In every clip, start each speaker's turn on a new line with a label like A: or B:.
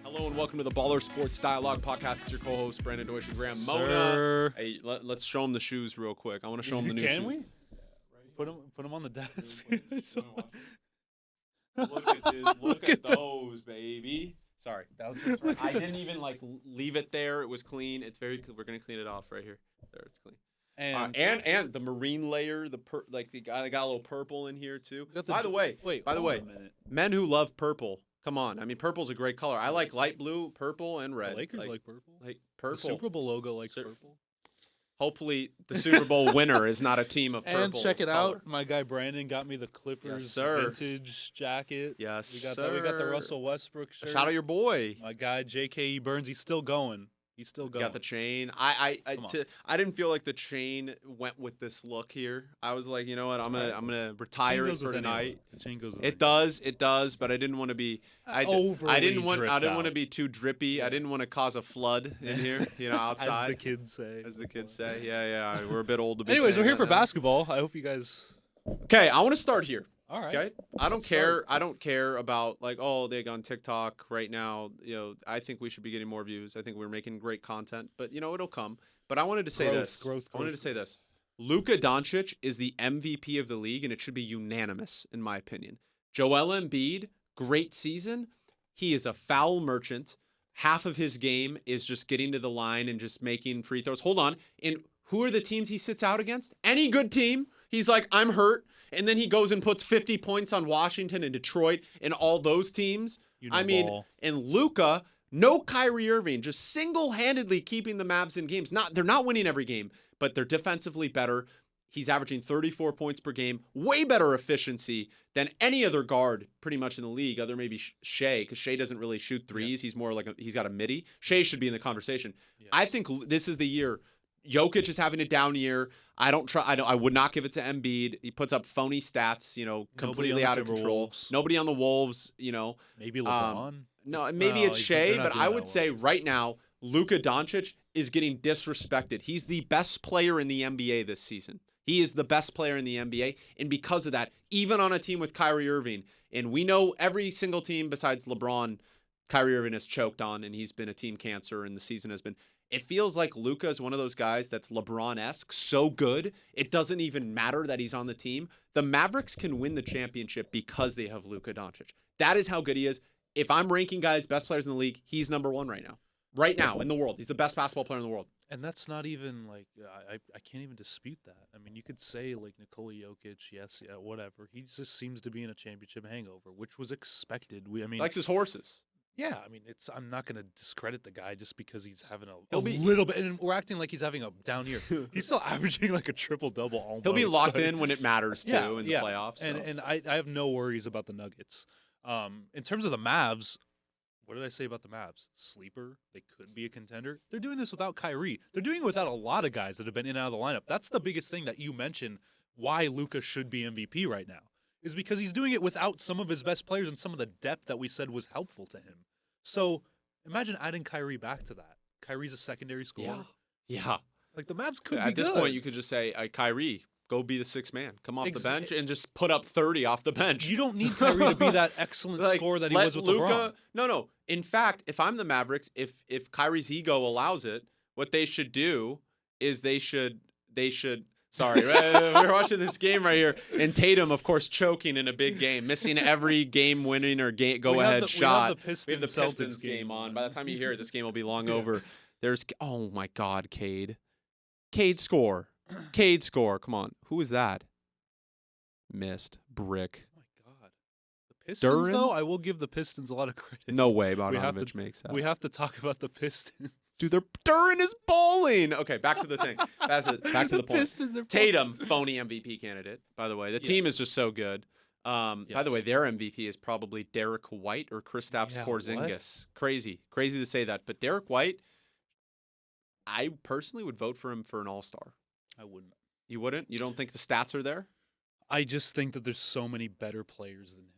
A: Hello and welcome to the Baller Sports Dialogue Podcast. It's your co-host Brandon Deutsch and Grant Mona. Hey, let's show them the shoes real quick. I want to show them the new shoes.
B: Can we? Put them on the desk.
A: Look at those, baby. Sorry, that was right. I didn't even leave it there. It was clean. It's very. We're gonna clean it off right here. There, it's clean. And the marine layer, they got a little purple in here too. By the way, men who love purple. Come on. I mean, purple's a great color. I like light blue, purple, and red.
B: The Lakers like purple.
A: Like purple.
B: The Super Bowl logo likes purple.
A: Hopefully, the Super Bowl winner is not a team of purple.
B: And check it
A: color.
B: out. My guy Brandon got me the Clippers vintage jacket.
A: Yes,
B: we got that. We got the Russell Westbrook shirt.
A: Shout out your boy.
B: My guy J.K.E. Burns. He's still going. He's still going.
A: Got the chain. I didn't feel like the chain went with this look here. I was like, you know what? I'm gonna retire it for tonight.
B: The chain goes with
A: it does, but I didn't want to be I didn't want to be too drippy. Yeah. I didn't want to cause a flood in here, outside.
B: As the kids say.
A: Yeah. We're a bit old to be.
B: Anyways, we're here for
A: now.
B: Basketball. I hope you guys.
A: Okay, I want to start here.
B: All right.
A: Okay. I don't care about they on TikTok right now. I think we should be getting more views. I think we're making great content, but it'll come. But I wanted to say this. I wanted to say this. Luka Doncic is the MVP of the league, and it should be unanimous in my opinion. Joel Embiid, great season. He is a foul merchant. Half of his game is just getting to the line and just making free throws. Hold on. And who are the teams he sits out against? Any good team. He's like, I'm hurt. And then he goes and puts 50 points on Washington and Detroit and all those teams. And Luka, no Kyrie Irving, just single-handedly keeping the Mavs in games. They're not winning every game, but they're defensively better. He's averaging 34 points per game, way better efficiency than any other guard pretty much in the league, other maybe Shea, because Shea doesn't really shoot threes. Yeah. He's more like he's got a midi. Shea should be in the conversation. Yeah. I think this is the year. Jokic is having a down year. I would not give it to Embiid. He puts up phony stats, completely out of control. Nobody on the Wolves,
B: Maybe LeBron.
A: Maybe it's Shea, but I would say right now, Luka Doncic is getting disrespected. He's the best player in the NBA this season. He is the best player in the NBA. And because of that, even on a team with Kyrie Irving, and we know every single team besides LeBron, Kyrie Irving has choked on, and he's been a team cancer, and the season has been. It feels like Luka is one of those guys that's LeBron-esque, so good, it doesn't even matter that he's on the team. The Mavericks can win the championship because they have Luka Doncic. That is how good he is. If I'm ranking guys, best players in the league, he's number one right now. Right now in the world. He's the best basketball player in the world.
B: And that's not even I can't even dispute that. I mean, you could say Nikola Jokic, yes, yeah, whatever. He just seems to be in a championship hangover, which was expected.
A: Likes his horses.
B: Yeah, I mean, I'm not going to discredit the guy just because he's having a little bit, and we're acting like he's having a down year. He's still averaging like a triple-double almost.
A: He'll be locked in when it matters, too, in the playoffs. So.
B: And I have no worries about the Nuggets. In terms of the Mavs, what did I say about the Mavs? Sleeper. They could be a contender. They're doing this without Kyrie. They're doing it without a lot of guys that have been in and out of the lineup. That's the biggest thing that you mentioned why Luka should be MVP right now. Is because he's doing it without some of his best players and some of the depth that we said was helpful to him. So imagine adding Kyrie back to that. Kyrie's a secondary scorer.
A: Yeah.
B: Like the Mavs could be
A: At this
B: good.
A: point, you could just say, Kyrie, go be the sixth man. Come off the bench and just put up 30 off the bench.
B: You don't need Kyrie to be that excellent scorer that he was with LeBron.
A: No. In fact, if I'm the Mavericks, if Kyrie's ego allows it, what they should do is they should. Sorry, we're watching this game right here, and Tatum, of course, choking in a big game, missing every game-winning or go-ahead shot.
B: We have the
A: Pistons game on. By the time you hear it, this game will be long over. Oh my God, Cade score. Come on, who is that? Missed brick.
B: Oh my God, the Pistons though. I will give the Pistons a lot of credit.
A: No way, Bogdanovich makes that.
B: We have to talk about the Pistons.
A: Dude, Duran is balling. Okay, back to the thing. Back to the point.
B: Pistons are
A: Tatum, phony MVP candidate, by the way. The team is just so good. By the way, their MVP is probably Derek White or Kristaps Porzingis. What? Crazy to say that. But Derek White, I personally would vote for him for an All-Star.
B: I wouldn't.
A: You wouldn't? You don't think the stats are there?
B: I just think that there's so many better players than him.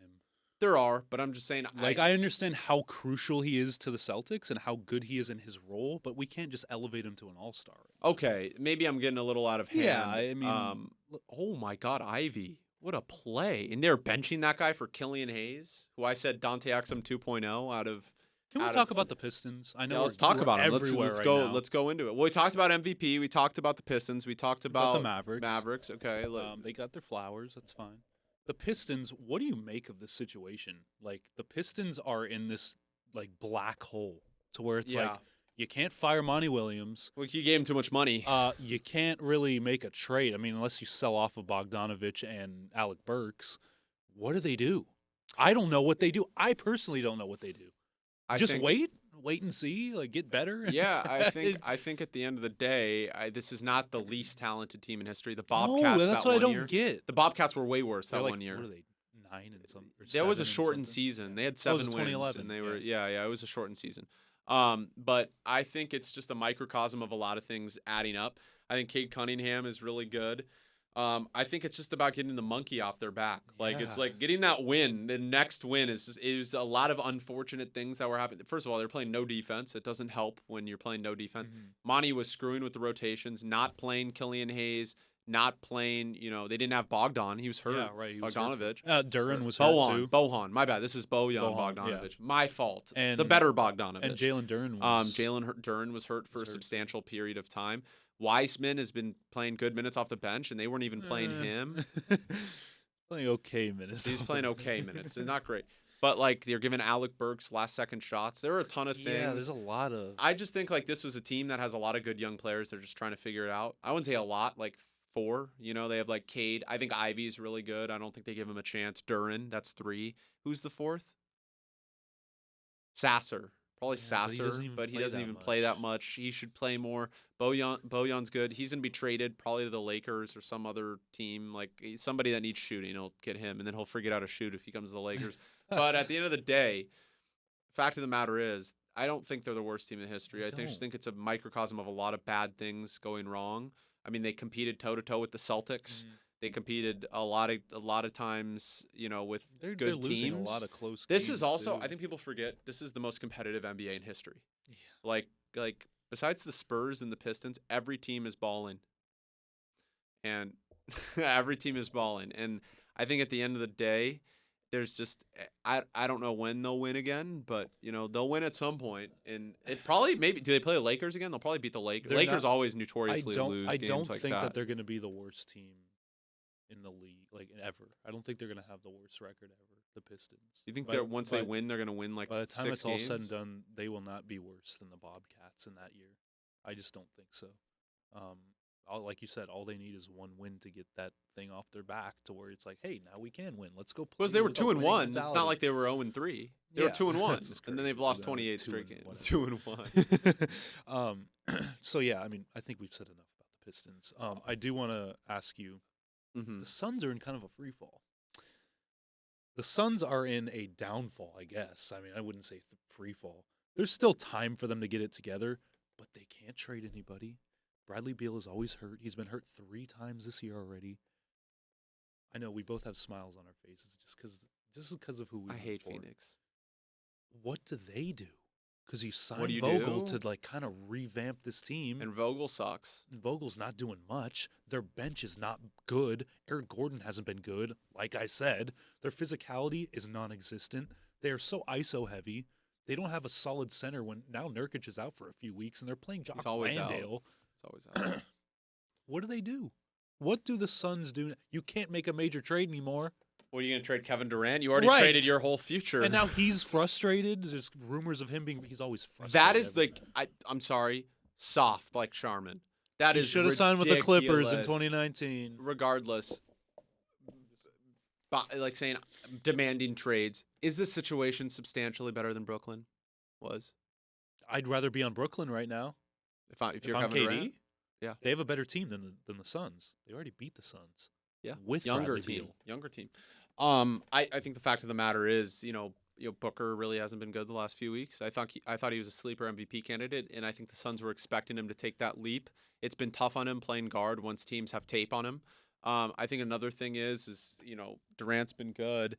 A: There are, but I'm just saying.
B: I understand how crucial he is to the Celtics and how good he is in his role, but we can't just elevate him to an all-star.
A: Okay, maybe I'm getting a little out of hand.
B: Yeah, I mean.
A: Oh my God, Ivy. What a play. And they're benching that guy for Killian Hayes, who I said Dante Exum 2.0 out of
B: Can we talk about the Pistons? I know.
A: Yeah, let's talk about them. Let's go.
B: Now.
A: Let's go into it. Well, we talked about MVP. We talked about the Pistons. We talked about
B: the Mavericks.
A: Mavericks. Okay.
B: They got their flowers. That's fine. The Pistons. What do you make of this situation? Like the Pistons are in this like black hole to where it's like you can't fire Monty Williams.
A: Well, you gave him too much money.
B: You can't really make a trade. I mean, unless you sell off of Bogdanovich and Alec Burks. What do they do? I don't know what they do. I personally don't know what they do. Just wait and see, like get better.
A: Yeah, I think at the end of the day, this is not the least talented team in history. The Bobcats.
B: That's what I don't get.
A: The Bobcats were way worse that 1 year.
B: What are they? 9 and some.
A: There was a shortened season. They had 7 wins, and they were it was a shortened season. But I think it's just a microcosm of a lot of things adding up. I think Cade Cunningham is really good. I think it's just about getting the monkey off their back. Like it's like getting that win. The next win is a lot of unfortunate things that were happening. First of all, they're playing no defense. It doesn't help when you're playing no defense. Monty was screwing with the rotations, not playing Killian Hayes, not playing. They didn't have Bogdan. He was hurt.
B: Yeah, right.
A: Bogdanovich.
B: Duran was hurt too.
A: Bohan. My bad. This is Bojan Bogdanovich. Yeah. My fault.
B: And
A: the better Bogdanovich.
B: And Jalen Duran was.
A: Jalen Duran was hurt for a substantial period of time. Weissman has been playing good minutes off the bench, and they weren't even playing him.
B: Playing okay minutes.
A: He's playing okay minutes. It's not great. But, they're giving Alec Burks last-second shots. There are a ton of things.
B: Yeah, there's a lot of...
A: I just think, this was a team that has a lot of good young players. They're just trying to figure it out. I wouldn't say a lot, 4. They have, Cade. I think Ivy's really good. I don't think they give him a chance. Duran, that's 3. Who's the 4th? Sasser. Probably Sasser, but he doesn't even play that much. He should play more. Bojan's good. He's going to be traded probably to the Lakers or some other team. Somebody that needs shooting will get him, and then he'll forget how to shoot if he comes to the Lakers. But at the end of the day, fact of the matter is, I don't think they're the worst team in history. I just think it's a microcosm of a lot of bad things going wrong. I mean, they competed toe-to-toe with the Celtics. They competed a lot of times, with
B: they're
A: good teams.
B: A lot of close
A: this
B: games
A: is also,
B: too.
A: I think people forget, this is the most competitive NBA in history.
B: Yeah.
A: Like besides the Spurs and the Pistons, every team is balling. And every team is balling. And I think at the end of the day, there's just I don't know when they'll win again, but they'll win at some point. And it probably do they play the Lakers again? They'll probably beat the Lakers. Lakers always notoriously lose games like that.
B: I don't think that they're going to be the worst team in the league, ever. I don't think they're going to have the worst record ever, the Pistons.
A: You think that once they win, they're going to win by
B: the time
A: 6
B: it's
A: games?
B: all said and done, they will not be worse than the Bobcats in that year. I just don't think so. Like you said, all they need is one win to get that thing off their back to where it's like, hey, now we can win. Let's go play.
A: Because they were 2-1. It's not like they were 0-3. They were 2-1, and then they've lost 28 straight games.
B: 2-1. So yeah, I mean, I think we've said enough about the Pistons. I do want to ask you. The Suns are in kind of a free fall. The Suns are in a downfall, I guess. I mean, I wouldn't say free fall. There's still time for them to get it together, but they can't trade anybody. Bradley Beal is always hurt. He's been hurt 3 times this year already. I know we both have smiles on our faces just because of who we.
A: I hate Phoenix.
B: What do they do? Because you signed
A: do you
B: Vogel
A: do?
B: to kind of revamp this team.
A: And Vogel sucks.
B: Vogel's not doing much. Their bench is not good. Eric Gordon hasn't been good. Like I said, their physicality is non-existent. They are so ISO heavy. They don't have a solid center when now Nurkic is out for a few weeks and they're playing Jock Landale.
A: It's always out.
B: What do? What do the Suns do? You can't make a major trade anymore.
A: What, are you going to trade Kevin Durant? You already traded your whole future.
B: And now he's frustrated. There's rumors of him he's always frustrated.
A: That is I'm sorry, soft like Charmin. That is
B: should have signed with the Clippers in 2019.
A: Regardless, saying demanding trades. Is this situation substantially better than Brooklyn was?
B: I'd rather be on Brooklyn right now.
A: If you're Kevin Durant? Yeah.
B: They have a better team than the Suns. They already beat the Suns.
A: Yeah.
B: With
A: younger team. I think the fact of the matter is, Booker really hasn't been good the last few weeks. I thought he was a sleeper MVP candidate, and I think the Suns were expecting him to take that leap. It's been tough on him playing guard once teams have tape on him. I think another thing is Durant's been good.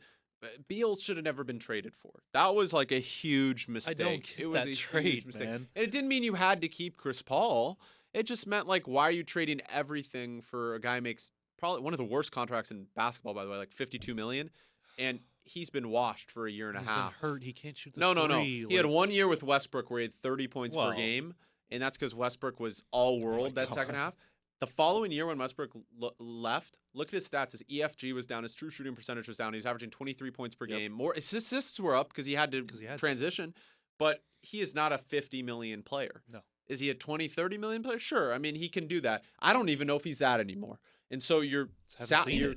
A: Beal should have never been traded for. That was a huge mistake.
B: I don't get that trade, man.
A: And it didn't mean you had to keep Chris Paul. It just meant why are you trading everything for a guy who makes probably one of the worst contracts in basketball, by the way, $52 million, and he's been washed for a year and a half.
B: He's been hurt. He can't shoot the
A: No.
B: three.
A: He had 1 year with Westbrook where he had 30 points per game, and that's because Westbrook was all-world that second half. The following year when Westbrook left, look at his stats. His EFG was down. His true shooting percentage was down. He was averaging 23 points per game. More his assists were up because he had to transition. But he is not a 50 million player.
B: No.
A: Is he a 20, 30 million player? Sure. I mean, he can do that. I don't even know if he's that anymore. And so you're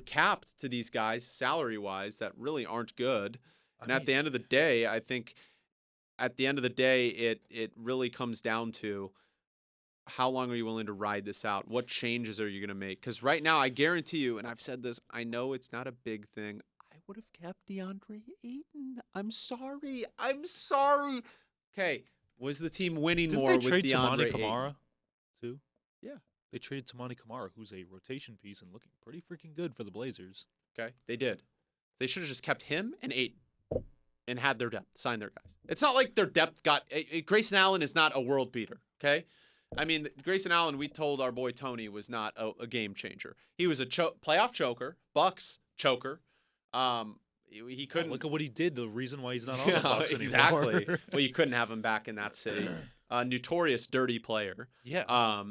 A: capped to these guys salary-wise that really aren't good. And at the end of the day, I think it really comes down to how long are you willing to ride this out? What changes are you going to make? Because right now, I guarantee you, and I've said this, I know it's not a big thing. I would have kept DeAndre Ayton. I'm sorry. Okay, was the team winning more with DeAndre Ayton?
B: Kamara too?
A: Yeah.
B: They traded Tamani Kamara, who's a rotation piece and looking pretty freaking good for the Blazers.
A: Okay, they did. They should have just kept him and Ayton and had their depth, signed their guys. It's not like their depth got – Grayson Allen is not a world beater, okay? I mean, Grayson Allen, we told our boy Tony, was not a game changer. He was a playoff choker, Bucks choker. He couldn't
B: look at what he did. The reason why he's not on the Bucks
A: exactly.
B: anymore.
A: Well, you couldn't have him back in that city. Notorious dirty player.
B: Yeah.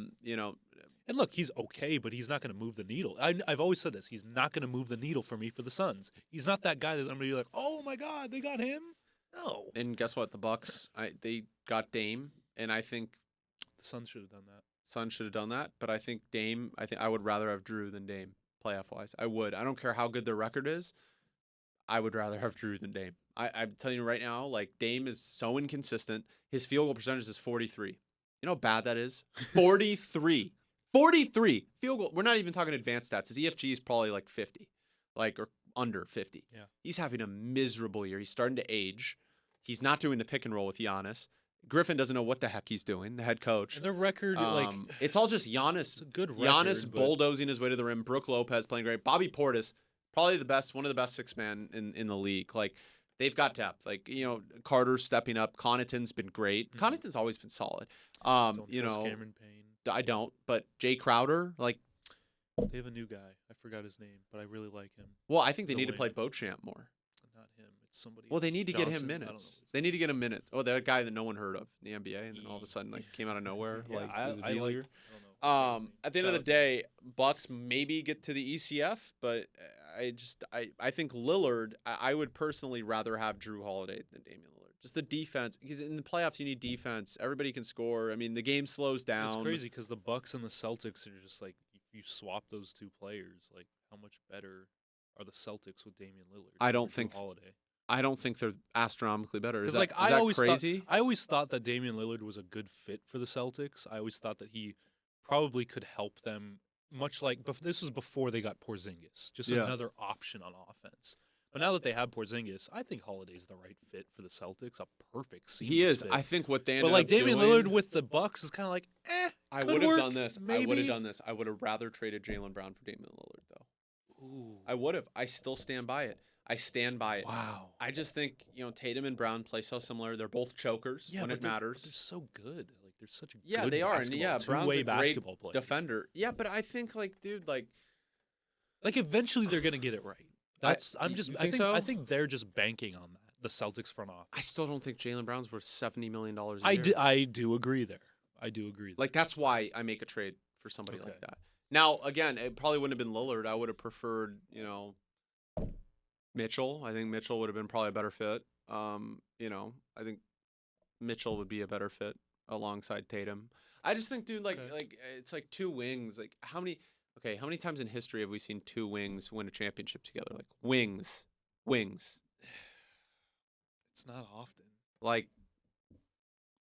B: And look, he's okay, but he's not going to move the needle. I've always said this. He's not going to move the needle for me for the Suns. He's not that guy that's going to be like, oh my God, they got him. No.
A: And guess what? The Bucks, they got Dame, and I think
B: the Suns should have done that.
A: Suns should have done that, but I think Dame. I would rather have Drew than Dame playoff wise. I would. I don't care how good their record is. I would rather have Drew than Dame. I'm telling you right now, like Dame is so inconsistent. His field goal percentage is 43. You know how bad that is? 43. 43 field goal. We're not even talking advanced stats. His EFG is probably like 50, or under 50.
B: Yeah.
A: He's having a miserable year. He's starting to age. He's not doing the pick and roll with Giannis. Griffin doesn't know what the heck he's doing, the head coach.
B: And their record,
A: it's all just Giannis.
B: It's a good record,
A: Giannis bulldozing his way to the rim. Brook Lopez playing great. Bobby Portis, probably one of the best six-man in the league. Like, they've got depth. Like, Carter's stepping up. Connaughton's been great.
B: Mm-hmm.
A: Connaughton's always been solid.
B: Don't trust Cameron Payne.
A: I don't. But Jay Crowder,
B: they have a new guy. I forgot his name, but I really like him.
A: Well, I think they need to play Beauchamp more.
B: Not him. It's somebody.
A: Well, they need to
B: Johnson.
A: get him minutes. They need to get him minutes. Oh, that guy that no one heard of in the NBA, and then all of a sudden, came out of nowhere.
B: Yeah,
A: he was a D-leaguer.
B: I don't know.
A: At the end of the day, Bucks maybe get to the ECF, but I think Lillard. I would personally rather have Drew Holiday than Damian Lillard. Just the defense, because in the playoffs you need defense. Everybody can score. I mean, the game slows down.
B: It's crazy because the Bucks and the Celtics are just like, if you swap those two players, like how much better are the Celtics with Damian Lillard?
A: I don't think they're astronomically better. Is that crazy?
B: I always thought that Damian Lillard was a good fit for the Celtics. I always thought that he probably could help them, much like this was before they got Porzingis, just another option on offense. But now that they have Porzingis, I think Holiday's the right fit for the Celtics. A perfect seamless
A: He is.
B: fit.
A: I think what they ended
B: but
A: up
B: Damian
A: doing,
B: Lillard with the Bucks is kind of like,
A: I would have done this.
B: Maybe.
A: I would have done this. I would have rather traded Jaylen Brown for Damian Lillard, though.
B: Ooh.
A: I would have. I still stand by it. I stand by it.
B: Wow.
A: I just think, Tatum and Brown play so similar. They're both chokers when it matters.
B: They're so good. Like, they're such a
A: yeah,
B: good
A: they are.
B: basketball,
A: And Brown's a great
B: basketball player.
A: defender. Yeah, but I think, dude,
B: eventually they're gonna get it right. I think they're just banking on that. The Celtics front office.
A: I still don't think Jaylen Brown's worth $70 million a year.
B: I do agree there.
A: That's why I make a trade for somebody like that. Now, again, it probably wouldn't have been Lillard. I would have preferred, Mitchell. I think Mitchell would have been probably a better fit. I think Mitchell would be a better fit alongside Tatum. I just think, dude, it's like two wings. Like, how many times in history have we seen two wings win a championship together? Like, wings.
B: It's not often.
A: Like,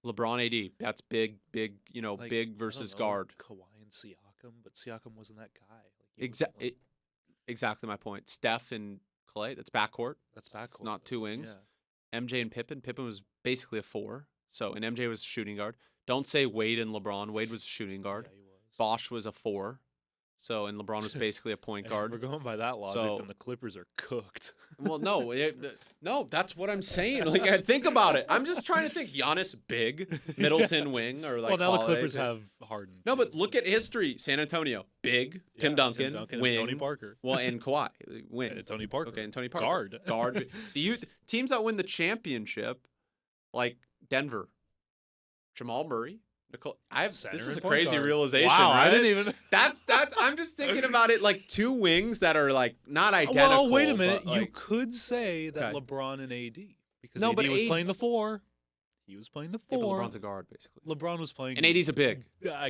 A: LeBron AD, that's big, big versus guard.
B: Kawhi and Siakam, but Siakam wasn't that guy.
A: Exactly my point. Steph and Clay, that's backcourt. It's not two wings. Yeah. MJ and Pippen. Pippen was basically a 4. So, and MJ was a shooting guard. Don't say Wade and LeBron. Wade was a shooting guard.
B: Yeah, he was.
A: Bosh was a 4. So, and LeBron was basically a point guard.
B: We're going by that logic, then the Clippers are cooked.
A: Well, no, that's what I'm saying. Like, think about it. I'm just trying to think. Giannis, big, Middleton, wing, or like.
B: Well, now
A: Holiday,
B: the Clippers have Harden.
A: No, but look at history. San Antonio, big. Tim Duncan, wing.
B: And Tony Parker.
A: Well, and Kawhi, wing.
B: And Tony Parker.
A: Okay, and Tony Parker. Guard. Teams that win the championship, like Denver, Jamal Murray. This is a crazy realization,
B: wow,
A: right?
B: I didn't even.
A: That's. I'm just thinking about it like two wings that are like not identical.
B: Well, wait a minute.
A: Like,
B: you could say that LeBron and AD, because
A: no,
B: AD was playing the 4. He was playing the 4.
A: Yeah, but LeBron's a guard, basically.
B: LeBron was playing,
A: and AD's a big.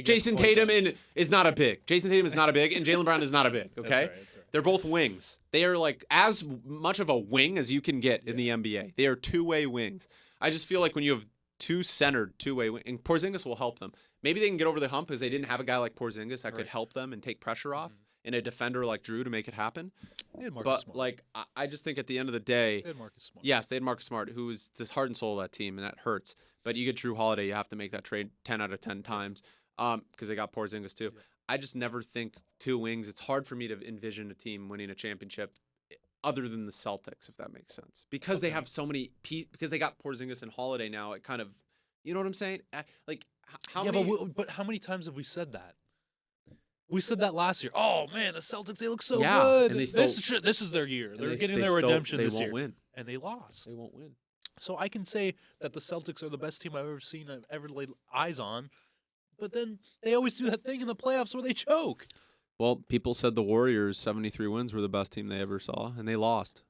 A: Jason Tatum is not a big. Jason Tatum is not a big, and Jaylen Brown is not a big. Okay,
B: that's right.
A: They're both wings. They are like as much of a wing as you can get in the NBA. They are two-way wings. I just feel like when you have two-way wing, and Porzingis will help them. Maybe they can get over the hump because they didn't have a guy like Porzingis that could help them and take pressure off, and a defender like Drew to make it happen.
B: They had Marcus
A: but
B: Smart.
A: like, I just think at the end of the day,
B: they had Marcus Smart.
A: Yes, they had Marcus Smart, who is the heart and soul of that team, and that hurts. But you get Drew Holiday, you have to make that trade 10 out of 10 times because they got Porzingis too. Yeah. I just never think two wings. It's hard for me to envision a team winning a championship other than the Celtics, if that makes sense, because they have so many because they got Porzingis and Holiday now. It kind of, you know what I'm saying? Like. How many...
B: but how many times have we said that? We said that last year. Oh man, the Celtics, they look so good.
A: And they still,
B: this is their year. They're getting their redemption this year.
A: They won't win.
B: And they lost.
A: They won't win.
B: So I can say that the Celtics are the best team I've ever seen, I've ever laid eyes on. But then they always do that thing in the playoffs where they choke.
A: Well, people said the Warriors' 73 wins were the best team they ever saw, and they lost.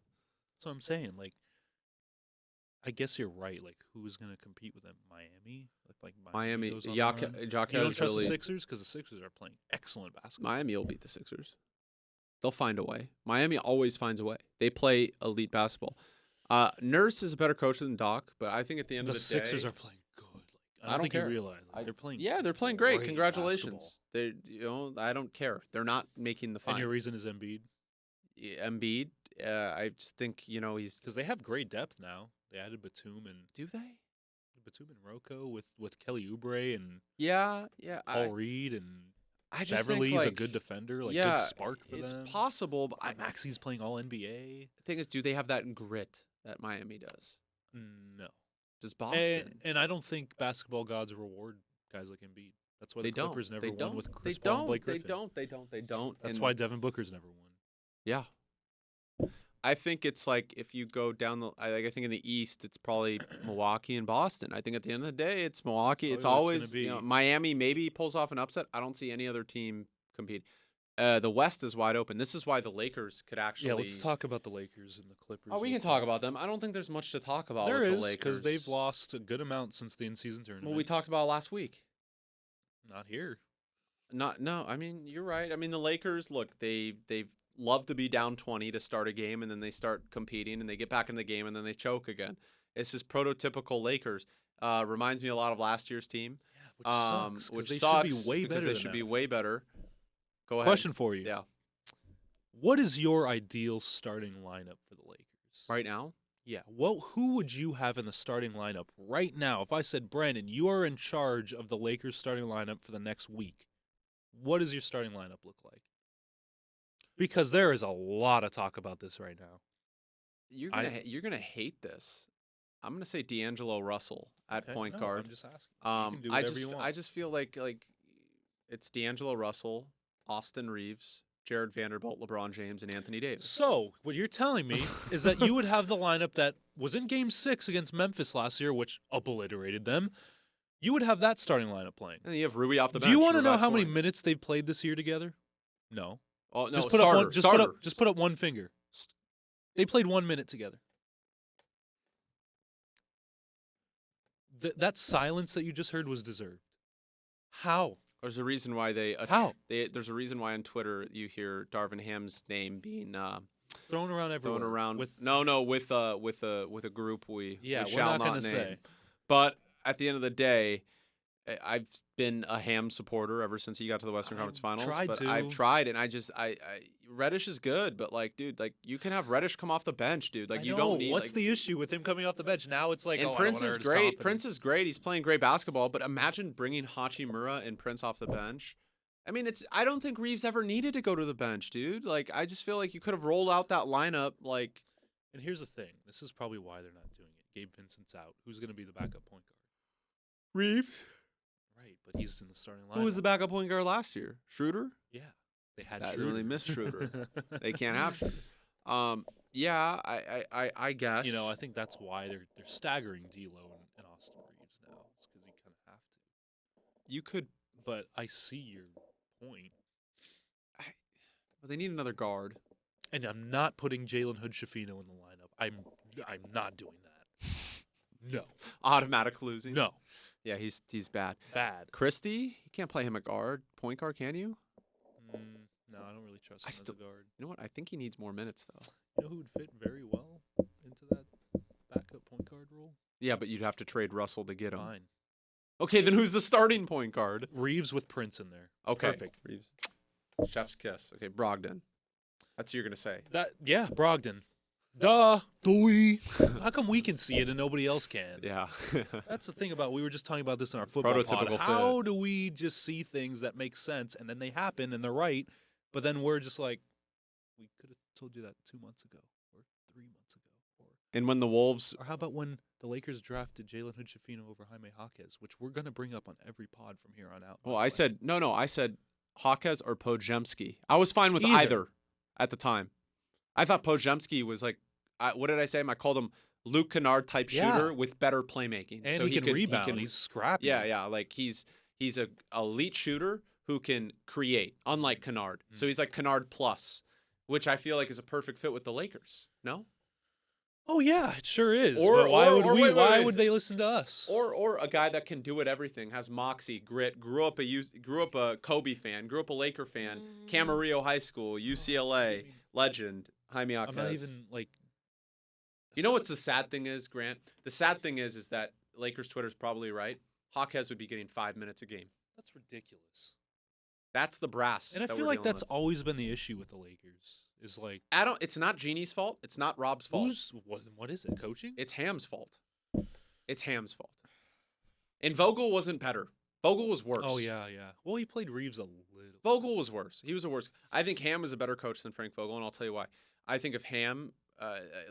B: That's what I'm saying. Like, I guess you're right. Like, who's going to compete with them? Miami? Like
A: Miami.
B: You don't trust the Sixers? Because the Sixers are playing excellent basketball.
A: Miami will beat the Sixers. They'll find a way. Miami always finds a way. They play elite basketball. Nurse is a better coach than Doc, but I think at the end of the day,
B: the Sixers are playing good. Like, I don't think you realize they're playing.
A: Yeah, they're playing great. Congratulations. I don't care. They're not making the final.
B: And your reason is Embiid.
A: Embiid. I just think he's
B: because they have great depth now. They added Batum and
A: do they?
B: Batum and Rocco with Kelly Oubre and Paul Reed and
A: I just
B: Beverly's
A: think,
B: a good defender, good spark for them.
A: It's possible, but
B: Maxi's playing all NBA.
A: The thing is, do they have that grit that Miami does?
B: No.
A: Does Boston?
B: And I don't think basketball gods reward guys like Embiid. That's why the Clippers never won with Chris Paul and Blake Griffin.
A: They don't.
B: That's why Devin Booker's never won.
A: Yeah. I think it's like if you go down I think in the East, it's probably Milwaukee and Boston. I think at the end of the day, it's Milwaukee. It's always Miami maybe pulls off an upset. I don't see any other team compete. The West is wide open. This is why the Lakers could actually.
B: Yeah, let's talk about the Lakers and the Clippers.
A: Oh, we can talk about them. I don't think there's much to talk about
B: with
A: the
B: Lakers. Because they've lost a good amount since the in-season tournament.
A: Well, we talked about it last week.
B: Not here.
A: No. I mean, you're right. I mean, the Lakers, look, they've love to be down 20 to start a game, and then they start competing, and they get back in the game, and then they choke again. It's just prototypical Lakers. Reminds me a lot of last year's team.
B: Yeah, which
A: they
B: sucks should be way
A: because
B: better
A: they should be way better. Go ahead.
B: Question for you.
A: Yeah.
B: What is your ideal starting lineup for the Lakers?
A: Right now?
B: Yeah. Well, who would you have in the starting lineup right now? If I said, Brandon, you are in charge of the Lakers starting lineup for the next week, what does your starting lineup look like? Because there is a lot of talk about this right now.
A: You're gonna hate this. I'm gonna say D'Angelo Russell at point guard.
B: I'm just asking. You can do whatever you want.
A: I just feel like it's D'Angelo Russell, Austin Reeves, Jared Vanderbilt, LeBron James, and Anthony Davis.
B: So what you're telling me is that you would have the lineup that was in Game 6 against Memphis last year, which obliterated them. You would have that starting lineup playing.
A: And you have Rui off the bench.
B: Do you want to know how many minutes they've played this year together? No.
A: Oh no!
B: Just put up one finger. They played 1 minute together. That silence that you just heard was deserved. How?
A: There's a reason why there's a reason why on Twitter you hear Darvin Ham's name being
B: thrown around everywhere.
A: With a group we shall not name.
B: Say.
A: But at the end of the day, I've been a Ham supporter ever since he got to the Western Conference Finals. I've tried, and I Reddish is good, but dude, you can have Reddish come off the bench, dude. You don't need.
B: What's the issue with him coming off the bench? Now it's
A: and Prince is great. Prince is great. He's playing great basketball, but imagine bringing Hachimura and Prince off the bench. I mean, I don't think Reeves ever needed to go to the bench, dude. Like, I just feel like you could have rolled out that lineup, like.
B: And here's the thing. This is probably why they're not doing it. Gabe Vincent's out. Who's going to be the backup point guard?
A: Reeves.
B: Right, but he's in the starting lineup.
A: Who was the backup point guard last year? Schroeder?
B: Yeah. They had
A: that
B: Schroeder.
A: They missed Schroeder. They can't have Schroeder. Yeah, I guess.
B: You know, I think that's why they're staggering D'Lo and Austin Reeves now. It's because you kind of have to.
A: You could.
B: But I see your point.
A: Well, they need another guard.
B: And I'm not putting Jalen Hood-Schifino in the lineup. I'm not doing that. No.
A: Automatic losing?
B: No.
A: Yeah, he's bad.
B: Bad.
A: Christie? You can't play him at point guard, can you?
B: No, I don't really trust him as a guard.
A: You know what? I think he needs more minutes, though.
B: You know who would fit very well into that backup point guard role?
A: Yeah, but you'd have to trade Russell to get him.
B: Fine.
A: Okay, then who's the starting point guard?
B: Reeves with Prince in there.
A: Okay.
B: Perfect.
A: Reeves. Chef's kiss. Okay, Brogdon. That's what you're going to say.
B: Yeah, Brogdon. Duh. Dewey. How come we can see it and nobody else can?
A: Yeah.
B: That's the thing about, we were just talking about this in our football
A: Prototypical
B: pod. How do we just see things that make sense and then they happen and they're right, but then we're just like, we could have told you that 2 months ago or 3 months ago.
A: And when the Wolves...
B: Or how about when the Lakers drafted Jalen Hood-Schifino over Jaime Jaquez, which we're going to bring up on every pod from here on out.
A: Well, I said Jaquez or Podziemski. I was fine with either at the time. I thought Podziemski was like, what did I say? I called him Luke Kennard type shooter with better playmaking.
B: And so he can rebound. He's scrappy.
A: Yeah. Like he's a elite shooter who can create, unlike Kennard. So he's like Kennard plus, which I feel like is a perfect fit with the Lakers. No?
B: Oh yeah, it sure is.
A: Or
B: why would they listen to us?
A: Or a guy that can do it everything, has moxie, grit, grew up a Kobe fan, grew up a Laker fan, Camarillo High School, UCLA legend, Jaime Jaquez.
B: I'm not even like.
A: You know what's the sad thing is, Grant? The sad thing is that Lakers Twitter's probably right. Jaquez would be getting 5 minutes a game.
B: That's ridiculous.
A: That's the brass.
B: And I feel like that's always been the issue with the Lakers. Is like
A: it's not Genie's fault. It's not Rob's fault.
B: What is it? Coaching?
A: It's Ham's fault. It's Ham's fault. And Vogel wasn't better. Vogel was worse.
B: Oh yeah. Well, he played Reeves a little.
A: Vogel was worse. He was a worse. I think Ham is a better coach than Frank Vogel, and I'll tell you why. I think if Ham,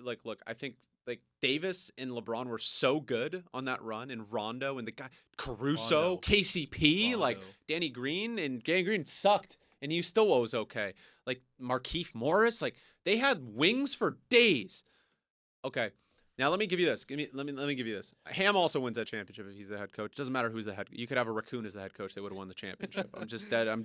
A: look, I think like Davis and LeBron were so good on that run, and Rondo and the guy Caruso, KCP, like Danny Green sucked. And he still was okay. Like Markieff Morris, like they had wings for days. Okay, now let me give you this. Let me give you this. Ham also wins that championship if he's the head coach. Doesn't matter who's the head. You could have a raccoon as the head coach. They would have won the championship. I'm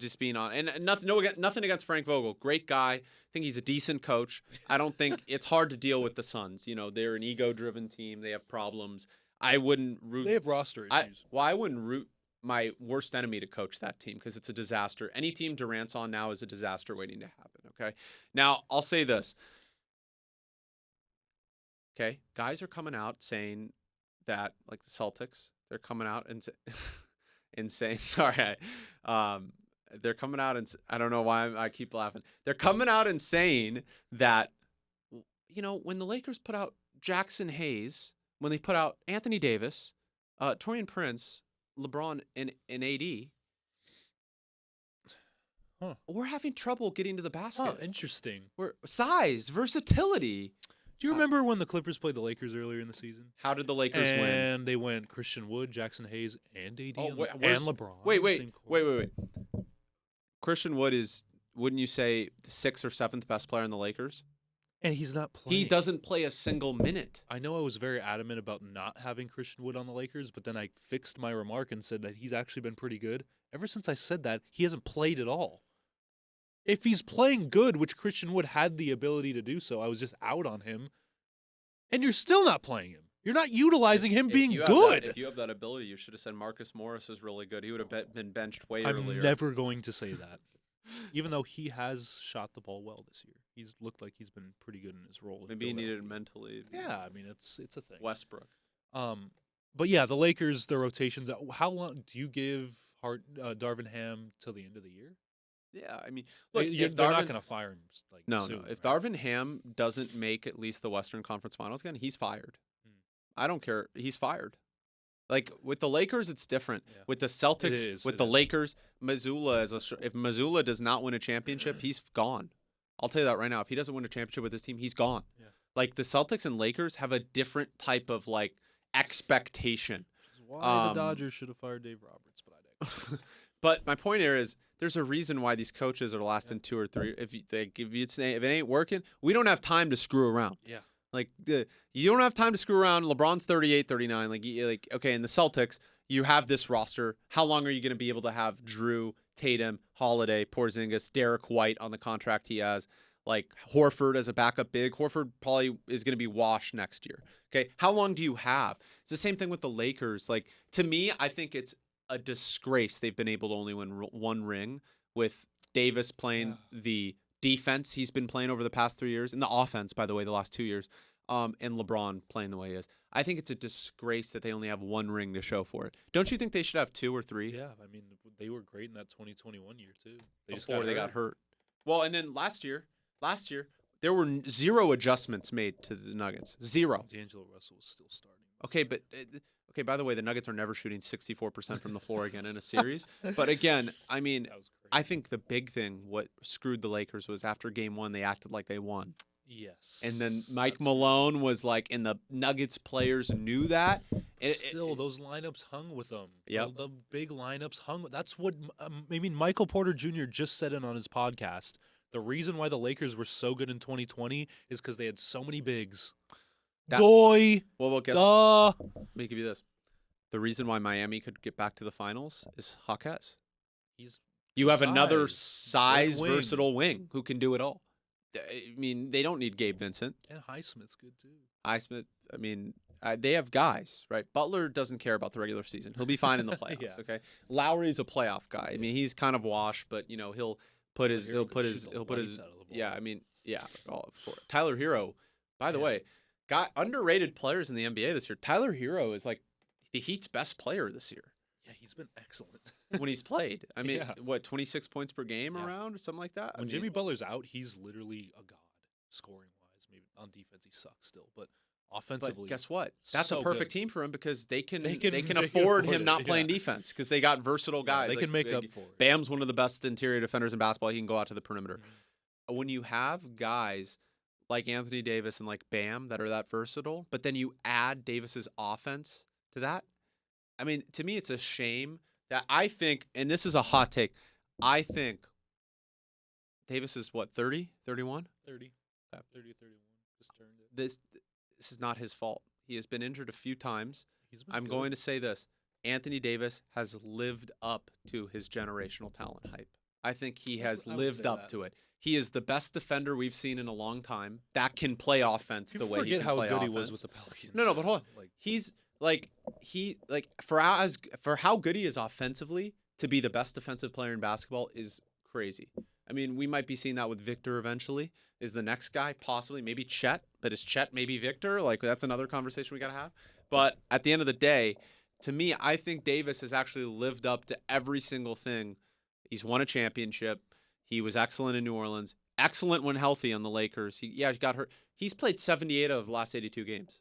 A: just being on. And nothing against Frank Vogel. Great guy. I think he's a decent coach. I don't think it's hard to deal with the Suns. You know, they're an ego-driven team. They have problems. I wouldn't root.
B: They have roster issues.
A: I wouldn't root my worst enemy to coach that team because it's a disaster. Any team Durant's on now is a disaster waiting to happen, okay? Now, I'll say this. Okay, guys are coming out saying that, like the Celtics, they're coming out and saying, sorry, they're coming out and I don't know why I keep laughing. They're coming out and saying that, you know, when the Lakers put out Jackson Hayes, when they put out Anthony Davis, Taurean Prince, LeBron and AD, we're having trouble getting to the basket.
B: Oh, interesting.
A: Size, versatility.
B: Do you remember when the Clippers played the Lakers earlier in the season?
A: How did the Lakers win?
B: And they went Christian Wood, Jackson Hayes, and AD, and LeBron.
A: Wait. Christian Wood is, wouldn't you say, the 6th or 7th best player in the Lakers?
B: And he's not playing.
A: He doesn't play a single minute.
B: I know I was very adamant about not having Christian Wood on the Lakers, but then I fixed my remark and said that he's actually been pretty good. Ever since I said that, he hasn't played at all. If he's playing good, which Christian Wood had the ability to do so, I was just out on him. And you're still not playing him. You're not utilizing him being good.
A: If you have that ability, you should have said Marcus Morris is really good. He would have been benched way earlier.
B: I'm never going to say that. Even though he has shot the ball well this year. He's looked like he's been pretty good in his role.
A: Maybe he needed it mentally.
B: Yeah, I mean, it's a thing.
A: Westbrook.
B: But yeah, the Lakers, the rotations. How long do you give Darvin Ham till the end of the year?
A: Yeah, I mean, look,
B: they're not going to fire him.
A: No.
B: Right?
A: If Darvin Ham doesn't make at least the Western Conference Finals again, he's fired. I don't care. He's fired. Like with the Lakers, it's different. Yeah. With the Celtics, with the Lakers, Mazzulla if Mazzulla does not win a championship, he's gone. I'll tell you that right now. If he doesn't win a championship with his team, he's gone. Yeah. Like the Celtics and Lakers have a different type of like expectation.
B: Why the Dodgers should have fired Dave Roberts, but I digress.
A: But my point here is there's a reason why these coaches are lasting 2 or 3. If it ain't working, we don't have time to screw around.
B: Yeah.
A: Like you don't have time to screw around. LeBron's 38, 39. Like okay, in the Celtics, you have this roster. How long are you going to be able to have Drew, Tatum, Holiday, Porzingis, Derek White on the contract he has? Like Horford as a backup big. Horford probably is going to be washed next year. Okay, how long do you have? It's the same thing with the Lakers. Like to me, I think it's a disgrace they've been able to only win 1 ring with Davis playing the defense he's been playing over the past 3 years, and the offense, by the way, the last 2 years, and LeBron playing the way he is. I think it's a disgrace that they only have 1 ring to show for it. Don't you think they should have 2 or 3?
B: Yeah, I mean, they were great in that 2021 year, too.
A: Before they got hurt. Well, and then last year, there were 0 adjustments made to the Nuggets. 0.
B: D'Angelo Russell was still starting.
A: Okay, but... Okay, by the way, the Nuggets are never shooting 64% from the floor again in a series. But again, I mean, I think the big thing, what screwed the Lakers was after game 1, they acted like they won.
B: Yes.
A: And then Mike Malone was like, and the Nuggets players knew that.
B: Those lineups hung with them.
A: Yeah.
B: The big lineups hung. That's what, Michael Porter Jr. just said it on his podcast. The reason why the Lakers were so good in 2020 is because they had so many bigs.
A: Well, guess. Let me give you this. The reason why Miami could get back to the finals is Jaquez. You have another size versatile wing who can do it all. I mean, they don't need Gabe Vincent.
B: And Highsmith's good too.
A: Highsmith, I mean, they have guys, right? Butler doesn't care about the regular season. He'll be fine in the playoffs, okay? Lowry's a playoff guy. I mean, he's kind of washed, but you know, he'll put his yeah, I mean, yeah, Tyler Hero, by the way, got underrated players in the NBA this year. Tyler Hero is like the Heat's best player this year.
B: Yeah, he's been excellent
A: when he's played. I mean, 26 points per game around or something like that?
B: When Jimmy Butler's out, he's literally a god scoring-wise. Maybe on defense he sucks still, but offensively.
A: But guess what? That's a perfect team for him because they can afford him not playing defense because they got versatile guys.
B: They can make up for it.
A: Bam's one of the best interior defenders in basketball. He can go out to the perimeter. Mm-hmm. When you have guys like Anthony Davis and like Bam that are that versatile, but then you add Davis's offense to that. I mean, to me, it's a shame that I think, and this is a hot take, I think Davis is what, 30, 31?
B: 30. 30, 31. Just turned it.
A: This is not his fault. He has been injured a few times. I'm going to say this. Anthony Davis has lived up to his generational talent hype. I think he has lived up to it. He is the best defender we've seen in a long time that can play offense the way he can play offense.
B: Forget how good he was with the Pelicans.
A: No, but hold on. He's for how good he is offensively, to be the best defensive player in basketball is crazy. I mean, we might be seeing that with Victor eventually. Is the next guy possibly maybe Chet? But is Chet maybe Victor? Like that's another conversation we got to have. But at the end of the day, to me, I think Davis has actually lived up to every single thing. He's won a championship. He was excellent in New Orleans. Excellent when healthy on the Lakers. He got hurt. He's played 78 of the last 82 games.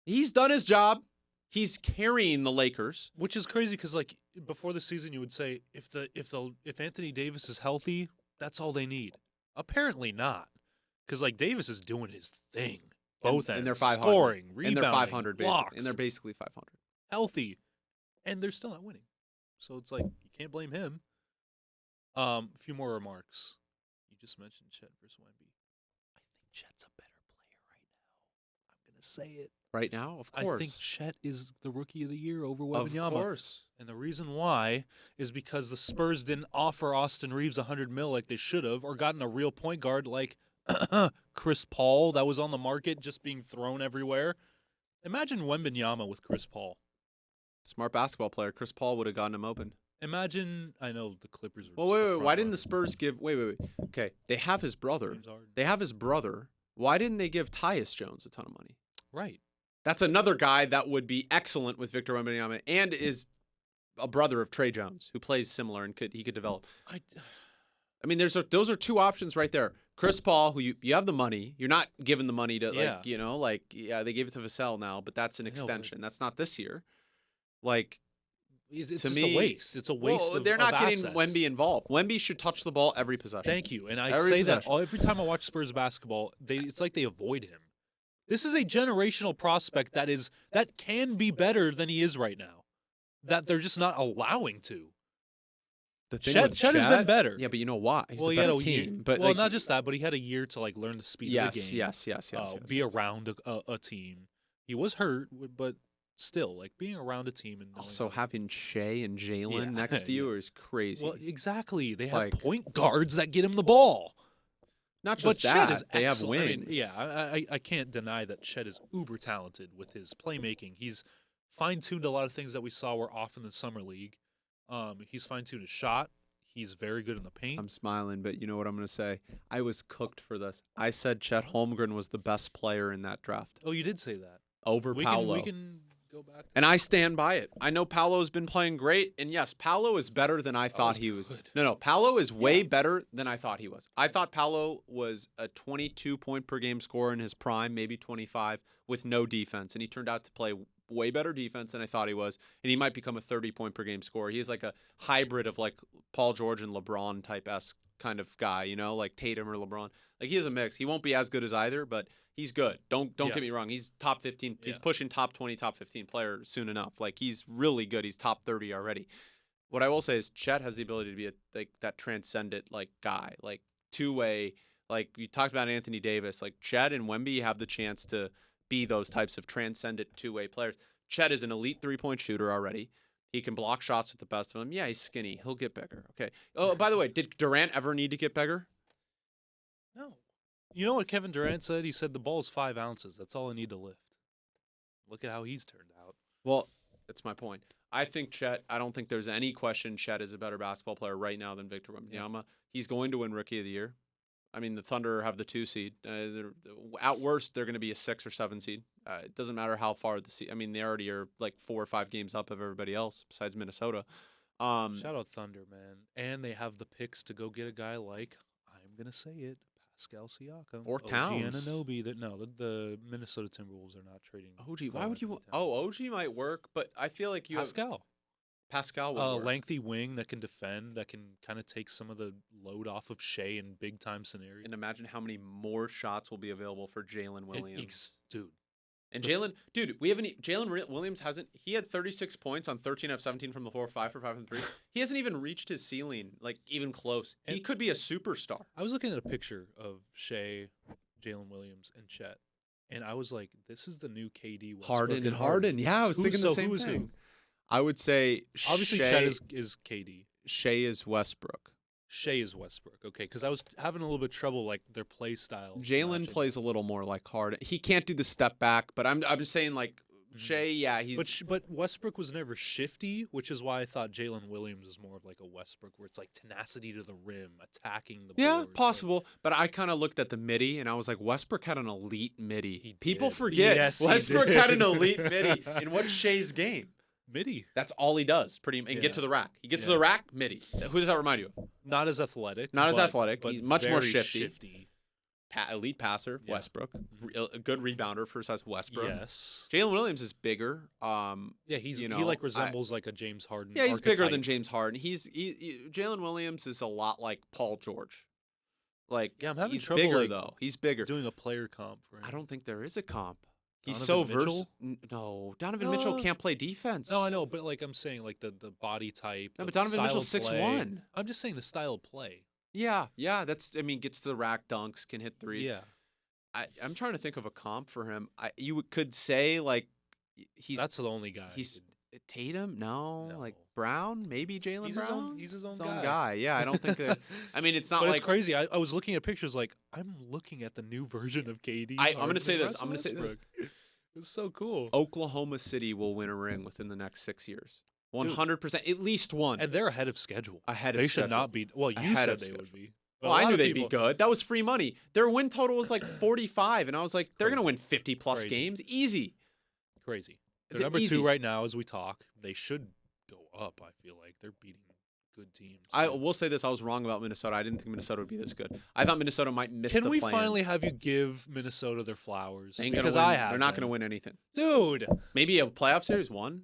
A: He's done his job. He's carrying the Lakers,
B: which is crazy because like before the season, you would say if Anthony Davis is healthy, that's all they need. Apparently not, because like Davis is doing his thing. Both ends, and they're 500, scoring, rebounding,
A: and they're 500
B: blocks,
A: basically, and they're basically 500,
B: healthy, and they're still not winning. So it's like you can't blame him. A few more remarks. You just mentioned Chet versus Wemby. I think Chet's a better player right now. I'm gonna say it.
A: Right now, of course.
B: I think Chet is the rookie of the year over Wembanyama.
A: Of course.
B: And the reason why is because the Spurs didn't offer Austin Reeves $100 million like they should have, or gotten a real point guard like Chris Paul that was on the market just being thrown everywhere. Imagine Wembanyama with Chris Paul.
A: Smart basketball player. Chris Paul would have gotten him open.
B: Imagine, I know the Clippers were
A: wait. Why didn't the Spurs give... Wait. Okay, they have his brother. Why didn't they give Tyus Jones a ton of money?
B: Right.
A: That's another guy that would be excellent with Victor Wembanyama and is a brother of Trey Jones, who plays similar and he could develop. I mean, those are two options right there. Chris Paul, who you have the money. You're not giving the money to, they gave it to Vassell now, but that's an extension. That's not this year. Like,
B: it's
A: to
B: just
A: me,
B: a waste. It's a waste
A: they're not getting
B: assets.
A: Wemby involved. Wemby should touch the ball every possession.
B: Thank you. And I say that every time I watch Spurs basketball, it's like they avoid him. This is a generational prospect that can be better than he is right now, that they're just not allowing to. Chet has been better.
A: Yeah, but you know why? He's a better team. But
B: not just that, but he had a year to learn the speed of the game.
A: Yes.
B: Be around a team. He was hurt, but still, being around a team and
A: also having Shea and Jalen next to you is crazy.
B: Well, exactly. They have point guards that get him the ball.
A: Not just that, they have wings.
B: I can't deny that Chet is uber talented with his playmaking. He's fine-tuned a lot of things that we saw were off in the summer league. He's fine-tuned his shot. He's very good in the paint.
A: I'm smiling, but you know what I'm going to say? I was cooked for this. I said Chet Holmgren was the best player in that draft.
B: Oh, you did say that.
A: Over Paolo.
B: We can go back.
A: And I stand by it. I know Paolo's been playing great, and yes, Paolo is better than I thought he was. No, Paolo is way better than I thought he was. I thought Paolo was a 22-point-per-game scorer in his prime, maybe 25, with no defense, and he turned out to play way better defense than I thought he was, and he might become a 30-point-per-game scorer. He is like a hybrid of Paul George and LeBron type-esque kind of guy, like Tatum or LeBron. He is a mix. He won't be as good as either, but he's good. Don't get me wrong. He's top 15. He's pushing top 20, top 15 player soon enough. He's really good. He's top 30 already. What I will say is Chet has the ability to be that transcendent guy, two-way. You talked about Anthony Davis. Chet and Wemby have the chance to be those types of transcendent two-way players. Chet is an elite three-point shooter already. He can block shots with the best of them. Yeah, he's skinny. He'll get bigger. Okay. Oh, by the way, did Durant ever need to get bigger?
B: No. You know what Kevin Durant said? He said the ball is 5 ounces. That's all I need to lift. Look at how he's turned out.
A: Well, that's my point. I don't think there's any question Chet is a better basketball player right now than Victor Wembanyama. Yeah. He's going to win Rookie of the Year. I mean, the Thunder have the 2 seed. At worst, they're going to be a 6 or 7 seed. It doesn't matter how far the seed. I mean, they already are 4 or 5 games up of everybody else besides Minnesota.
B: Shout out Thunder, man. And they have the picks to go get a guy like, I'm going to say it, Pascal Siakam.
A: Or Towns.
B: OG Anunoby. The Minnesota Timberwolves are not trading.
A: OG, why would you? OG might work, but I feel like you Pascal will work.
B: Lengthy wing that can defend, that can kind of take some of the load off of Shea in big-time scenarios.
A: And imagine how many more shots will be available for Jalen Williams.
B: Dude.
A: And Jalen Williams he had 36 points on 13 of 17 from the floor, 5 for 5 from 3. He hasn't even reached his ceiling, even close. He could be a superstar.
B: I was looking at a picture of Shea, Jalen Williams, and Chet, and I was like, this is the new KD.
A: Harden. Yeah, I was thinking the same thing. I would say
B: obviously Chet is KD.
A: Shea is Westbrook.
B: Okay, because I was having a little bit of trouble their play style.
A: Jalen plays a little more like Harden. He can't do the step back, but I'm just saying Shea, yeah, he's.
B: But Westbrook was never shifty, which is why I thought Jalen Williams is more of a Westbrook, where it's tenacity to the rim, attacking the.
A: Yeah, possible. But I kind of looked at the midi and I was like, Westbrook had an elite midi. People forget Westbrook had an elite midi in what's Shea's game.
B: Midi.
A: That's all he does. Get to the rack. He gets to the rack. Midi. Who does that remind you of?
B: Not as athletic.
A: But he's much more shifty. Elite passer. Yeah. Westbrook. A good rebounder for size. Westbrook.
B: Yes.
A: Jalen Williams is bigger.
B: He resembles a James Harden.
A: Yeah, he's bigger than James Harden. Jalen Williams is a lot like Paul George.
B: I'm having
A: he's
B: trouble
A: bigger though. He's bigger.
B: Doing a player comp for him.
A: I don't think there is a comp. He's
B: Donovan
A: so versatile. No, Donovan Mitchell can't play defense.
B: No, I know, but I'm saying the body type.
A: No, but Donovan Mitchell's 6'1".
B: I'm just saying the style of play.
A: Yeah, gets to the rack, dunks, can hit threes.
B: Yeah,
A: I'm trying to think of a comp for him. You could say he's.
B: That's the only guy.
A: He's Tatum. No. Brown, maybe Jaylen Brown.
B: He's his own guy.
A: Yeah, I don't think there's. I mean, it's not.
B: But it's crazy. I was looking at pictures. I'm looking at the new version of KD.
A: I'm going to say this.
B: It's so cool.
A: Oklahoma City will win a ring within the next 6 years. 100%, at least one.
B: And they're ahead of schedule.
A: They
B: should not be. Well, you said they would be.
A: Well, I knew they'd be good. That was free money. Their win total was 45, and I was like, they're going to win 50-plus games. Easy.
B: Crazy. They're number 2 right now as we talk. They should go up, I feel like. They're beating good teams.
A: I will say this: I was wrong about Minnesota. I didn't think Minnesota would be this good. I thought Minnesota might miss the
B: Can we
A: play-in.
B: finally have you give Minnesota their flowers?
A: They ain't
B: Because
A: gonna win.
B: I have.
A: They're not going to win anything,
B: dude.
A: Maybe a playoff series one.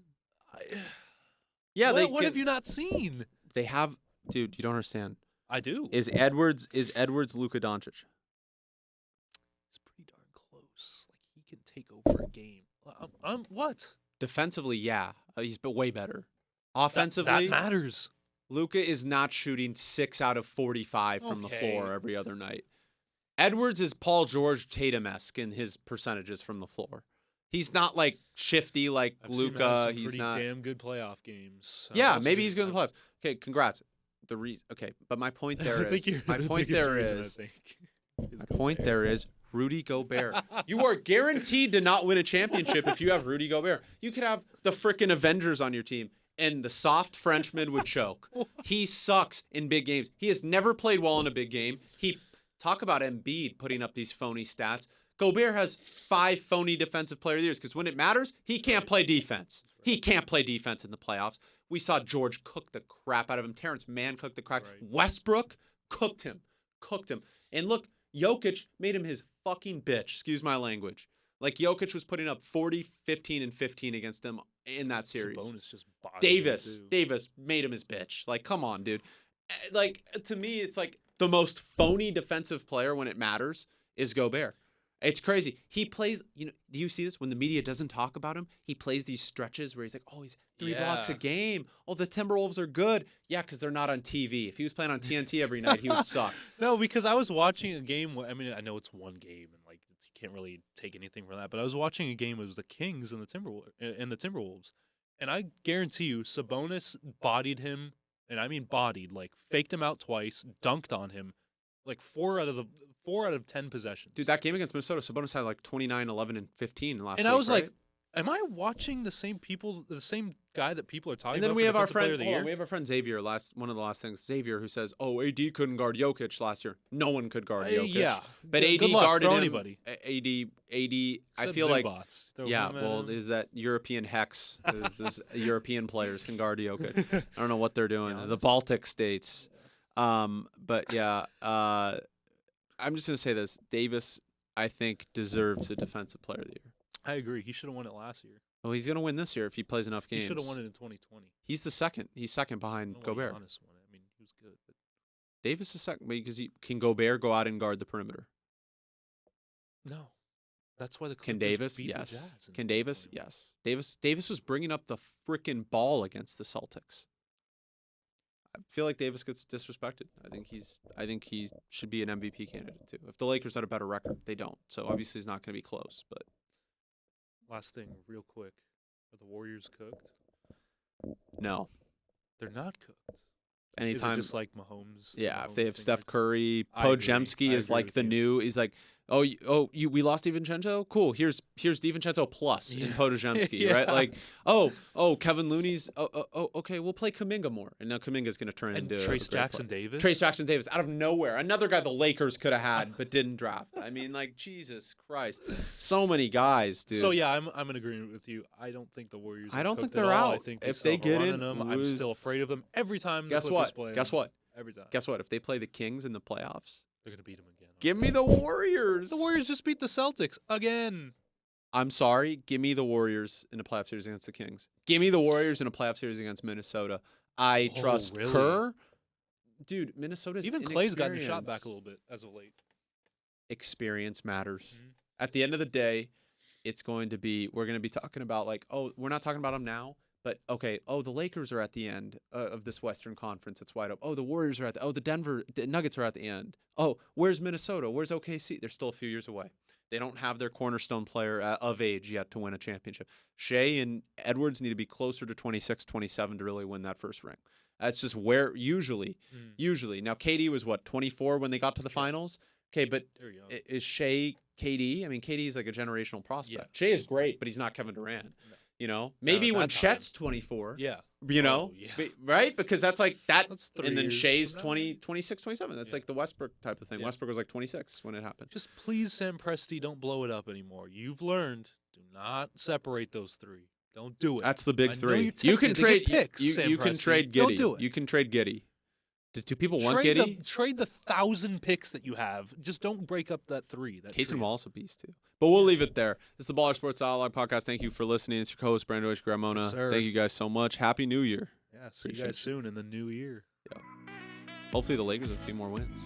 A: Yeah,
B: what have you not seen?
A: They have, dude. You don't understand.
B: I do.
A: Is Edwards Luka Doncic?
B: It's pretty darn close. Like he can take over a game. What?
A: Defensively, yeah, he's way better. Offensively,
B: that matters.
A: Luka is not shooting 6 out of 45 from the floor every other night. Edwards is Paul George Tatum-esque in his percentages from the floor. He's not like shifty like Luka. He's not
B: damn good playoff games.
A: Yeah, maybe he's good in the playoffs. Okay, congrats. But my point there is Rudy Gobert. You are guaranteed to not win a championship if you have Rudy Gobert. You could have the frickin' Avengers on your team, and the soft Frenchman would choke. He sucks in big games. He has never played well in a big game. Talk about Embiid putting up these phony stats. Gobert has 5 phony defensive player of the years because when it matters, he can't play defense. He can't play defense in the playoffs. We saw George cook the crap out of him. Terrence Mann cooked the crap. Right. Westbrook cooked him. And look, Jokic made him his fucking bitch. Excuse my language. Like Jokic was putting up 40, 15, and 15 against them in that series.
B: Sabonis just
A: Davis made him his bitch. Like, come on, dude. Like, to me, it's like the most phony defensive player when it matters is Gobert. It's crazy. He plays, do you see this? When the media doesn't talk about him, he plays these stretches where he's like, oh, he's 3 blocks a game. Oh, the Timberwolves are good. Yeah, because they're not on TV. If he was playing on TNT every night, he would suck.
B: No, because I was watching a game. I mean, I know it's one game, and like you can't really take anything from that. But I was watching a game. It was the Kings and the Timberwolves, and I guarantee you, Sabonis bodied him, and I mean bodied, like faked him out twice, dunked on him, like 4 out of 10 possessions.
A: Dude, that game against Minnesota, Sabonis had like 29, 11, and 15 last week.
B: And I was
A: right?
B: like, am I watching the same guy that people are talking about?
A: And then we have our friend Xavier, one of the last things, Xavier, who says, oh, AD couldn't guard Jokic last year. No one could guard Jokic.
B: Yeah.
A: But AD guarded him.
B: Anybody.
A: AD, I feel like, is that European hex. This European players can guard Jokic. I don't know what they're doing. The Baltic states. But yeah, I'm just going to say this. Davis, I think, deserves a Defensive Player of the Year.
B: I agree. He should have won it last year.
A: Well, he's going to win this year if he plays enough games.
B: He should have won it in 2020.
A: He's the second. He's second behind Gobert.
B: Giannis won it. I mean, he was good. But
A: Davis is second because can Gobert go out and guard the perimeter?
B: No. That's why the Clippers
A: Can Davis?
B: beat
A: Yes.
B: the Jazz.
A: Can Davis? Yes. Davis was bringing up the frickin' ball against the Celtics. I feel like Davis gets disrespected. I think he should be an MVP candidate too. If the Lakers had a better record, they don't. So obviously he's not going to be close. But
B: last thing, real quick, are the Warriors cooked?
A: No,
B: they're not cooked.
A: Anytime,
B: is it just like Mahomes.
A: Yeah, if they have Steph Curry, Podziemski is like the new. He's like, we lost DiVincenzo? Cool. Here's DiVincenzo plus in Podziemski, right? Like, Kevin Looney's. Okay, we'll play Kuminga more, and now Kuminga's going to turn into
B: Trace Jackson Davis.
A: Trace Jackson Davis out of nowhere, another guy the Lakers could have had but didn't draft. I mean, like Jesus Christ, so many guys, dude.
B: So yeah, I'm in agreement with you. I don't think the Warriors.
A: I don't think they're out.
B: I think
A: if they get in,
B: I'm still afraid of them every time.
A: Guess what?
B: Every time.
A: Guess what? If they play the Kings in the playoffs,
B: they're gonna beat them again.
A: Give me the Warriors.
B: The Warriors just beat the Celtics again.
A: I'm sorry. Give me the Warriors in a playoff series against the Kings. Give me the Warriors in a playoff series against Minnesota. I trust Kerr. Dude, Minnesota's
B: even Clay's gotten a shot back a little bit as of late.
A: Experience matters. Mm-hmm. At the end of the day, we're going to be talking about we're not talking about them now. But, okay, the Lakers are at the end of this Western Conference. It's wide open. The Warriors are the Nuggets are at the end. Where's Minnesota? Where's OKC? They're still a few years away. They don't have their cornerstone player of age yet to win a championship. Shea and Edwards need to be closer to 26, 27 to really win that first ring. That's just where usually. Now, KD was, 24 when they got to the finals? Okay, but is Shea KD? I mean, KD is like a generational prospect. Yeah. Shea is great, but he's not Kevin Durant. No. Maybe when Chet's 24.
B: Yeah.
A: Right? Because that's like that.
B: That's 3
A: and then
B: years
A: Shea's 26, 27. That's like the Westbrook type of thing.
B: Yeah.
A: Westbrook was like 26 when it happened.
B: Just please, Sam Presti, don't blow it up anymore. You've learned. Do not separate those 3. Don't do it.
A: That's the big
B: I know
A: three.
B: you're
A: You can
B: tempted to
A: trade
B: get picks,
A: you
B: Sam
A: can
B: Presti.
A: trade
B: Don't
A: Giddy.
B: do it.
A: You can trade Giddy. Do people want
B: Trade
A: Giddy?
B: Trade the 1,000 picks that you have. Just don't break up that 3.
A: Case and Wallace a beast too. But we'll leave it there. This is the Baller Sports Dialogue Podcast. Thank you for listening. It's your co-host Brandon Deutsch and Grant Mona.
B: Yes, sir.
A: Thank you guys so much. Happy New Year.
B: Yeah, see you guys soon in the new year.
A: Hopefully the Lakers have a few more wins.